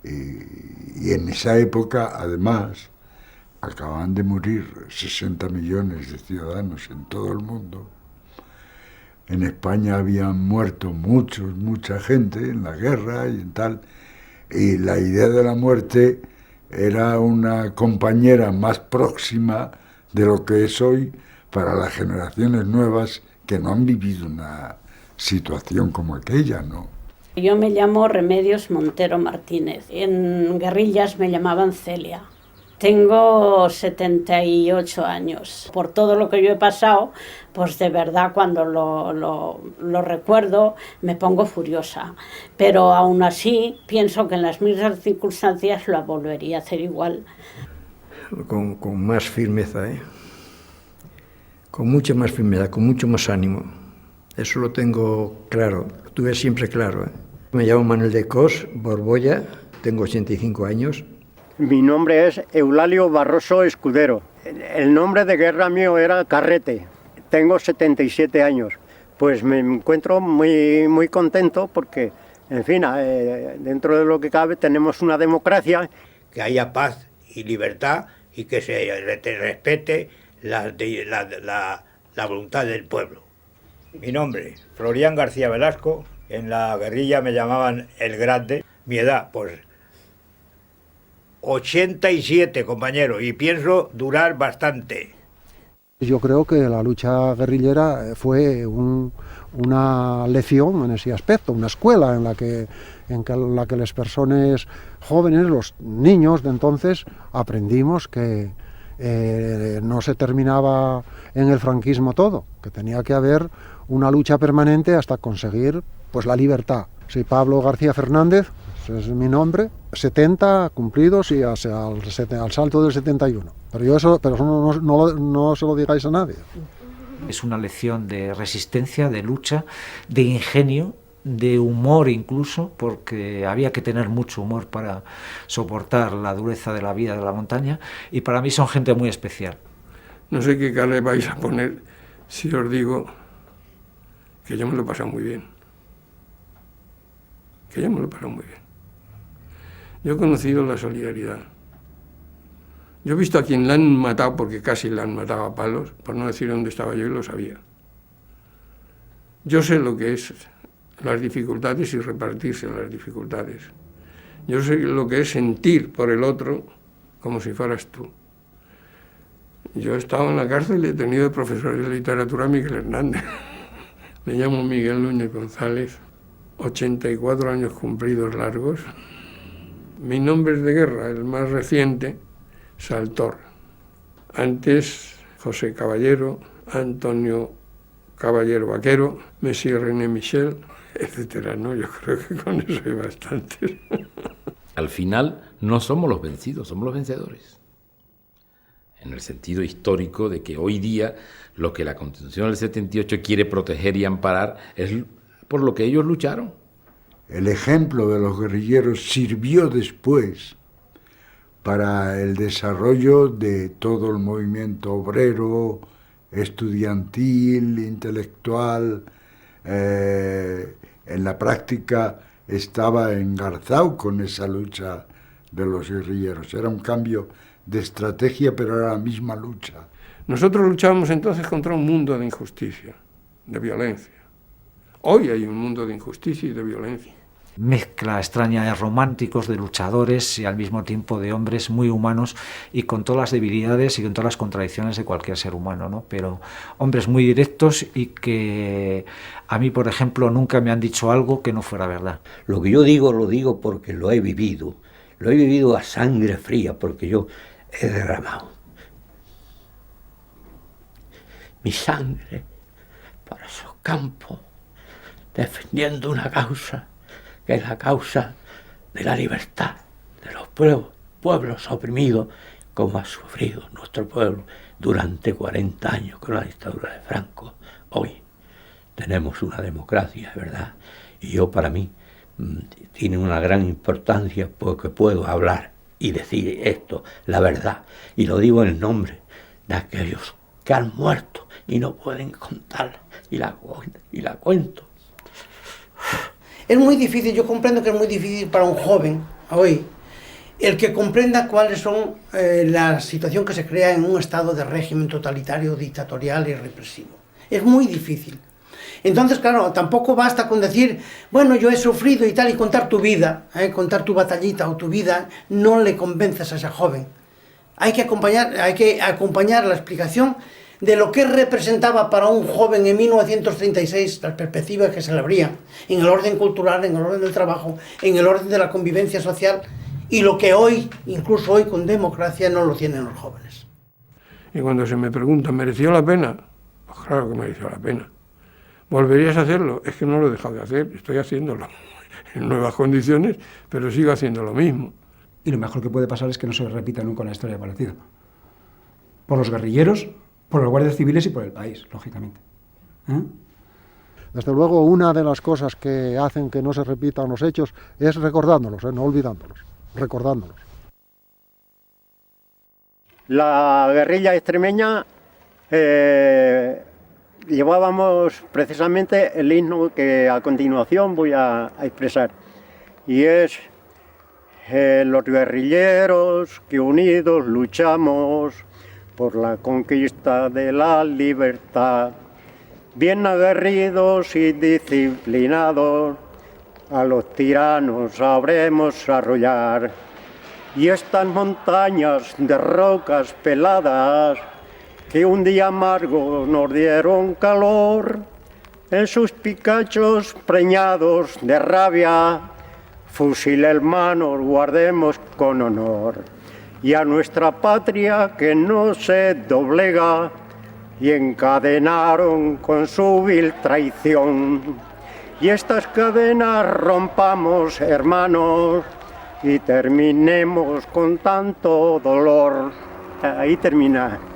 Y en esa época, además, acababan de morir 60 millones de ciudadanos en todo el mundo. En España habían muerto mucha gente en la guerra y en tal, y la idea de la muerte era una compañera más próxima de lo que es hoy para las generaciones nuevas que no han vivido una situación como aquella, ¿no? Yo me llamo Remedios Montero Martínez. En guerrillas me llamaban Celia. Tengo 78 años. Por todo lo que yo he pasado, pues de verdad cuando lo recuerdo me pongo furiosa. Pero aún así pienso que en las mismas circunstancias lo volvería a hacer igual. Con más firmeza, con mucha más firmeza, con mucho más ánimo. Eso lo tengo claro, lo tuve siempre claro. Me llamo Manuel de Cos, Borbolla, tengo 85 años. Mi nombre es Eulalio Barroso Escudero. El nombre de guerra mío era Carrete. Tengo 77 años. Pues me encuentro muy contento porque, en fin, dentro de lo que cabe tenemos una democracia. Que haya paz y libertad y que se respete la voluntad del pueblo. Mi nombre, Florián García Velasco. En la guerrilla me llamaban El Grande. Mi edad, pues 87, compañero, y pienso durar bastante. Yo creo que la lucha guerrillera fue una lección en ese aspecto, una escuela en la que las personas jóvenes, los niños de entonces, aprendimos que no se terminaba en el franquismo todo, que tenía que haber una lucha permanente hasta conseguir pues la libertad. Soy Pablo García Fernández, ese es mi nombre, 70 cumplidos y al salto del 71. Pero eso no se lo digáis a nadie. Es una lección de resistencia, de lucha, de ingenio, de humor incluso, porque había que tener mucho humor para soportar la dureza de la vida de la montaña, y para mí son gente muy especial. No sé qué cara le vais a poner si os digo que yo me lo he pasado muy bien. Que yo me lo he pasado muy bien. Yo he conocido la solidaridad. Yo he visto a quien la han matado, porque casi la han matado a palos, por no decir dónde estaba yo, y lo sabía. Yo sé lo que es las dificultades y repartirse las dificultades. Yo sé lo que es sentir por el otro como si fueras tú. Yo he estado en la cárcel y he tenido de profesor de literatura a Miguel Hernández. Me llamo Miguel Núñez González, 84 años cumplidos largos. Mi nombre es de guerra, el más reciente, Saltor. Antes, José Caballero, Antonio Caballero Vaquero, Monsieur René Michel, etcétera, ¿no? Yo creo que con eso hay bastantes. Al final no somos los vencidos, somos los vencedores. En el sentido histórico de que hoy día lo que la Constitución del 78 quiere proteger y amparar es por lo que ellos lucharon. El ejemplo de los guerrilleros sirvió después para el desarrollo de todo el movimiento obrero, estudiantil, intelectual. En la práctica estaba engarzado con esa lucha de los guerrilleros. Era un cambio de estrategia, pero era la misma lucha. Nosotros luchábamos entonces contra un mundo de injusticia, de violencia. Hoy hay un mundo de injusticia y de violencia. Mezcla extraña de románticos, de luchadores y al mismo tiempo de hombres muy humanos y con todas las debilidades y con todas las contradicciones de cualquier ser humano, ¿no? Pero hombres muy directos y que a mí, por ejemplo, nunca me han dicho algo que no fuera verdad. Lo que yo digo, lo digo porque lo he vivido a sangre fría, porque yo he derramado mi sangre para esos campos, defendiendo una causa que es la causa de la libertad de los pueblos oprimidos, como ha sufrido nuestro pueblo durante 40 años con la dictadura de Franco. Hoy tenemos una democracia, ¿verdad? Y yo, para mí, tiene una gran importancia porque puedo hablar y decir esto, la verdad, y lo digo en nombre de aquellos que han muerto y no pueden contarla, y la cuento. Es muy difícil, yo comprendo que es muy difícil para un joven hoy el que comprenda cuáles son la situación que se crea en un estado de régimen totalitario, dictatorial y represivo. Es muy difícil. Entonces, claro, tampoco basta con decir, bueno, yo he sufrido y tal, y contar tu vida, contar tu batallita o tu vida, no le convences a ese joven. Hay que acompañar la explicación de lo que representaba para un joven en 1936 las perspectivas que se le abrían en el orden cultural, en el orden del trabajo, en el orden de la convivencia social, y lo que hoy, incluso hoy con democracia, no lo tienen los jóvenes. Y cuando se me pregunta, ¿mereció la pena? Pues claro que mereció la pena. ¿Volverías a hacerlo? Es que no lo he dejado de hacer, estoy haciéndolo en nuevas condiciones, pero sigo haciendo lo mismo. Y lo mejor que puede pasar es que no se repita nunca una historia parecida. Por los guerrilleros, por los guardias civiles y por el país, lógicamente. Desde luego, una de las cosas que hacen que no se repitan los hechos es recordándolos, no olvidándolos, recordándolos. La guerrilla extremeña llevábamos precisamente el himno que a continuación voy a expresar, y es los guerrilleros que unidos luchamos por la conquista de la libertad, bien aguerridos y disciplinados, a los tiranos sabremos arrollar, y estas montañas de rocas peladas que un día amargo nos dieron calor, en sus picachos preñados de rabia, fusil hermanos guardemos con honor, y a nuestra patria que no se doblega, y encadenaron con su vil traición. Y estas cadenas rompamos, hermanos, y terminemos con tanto dolor. Ahí termina.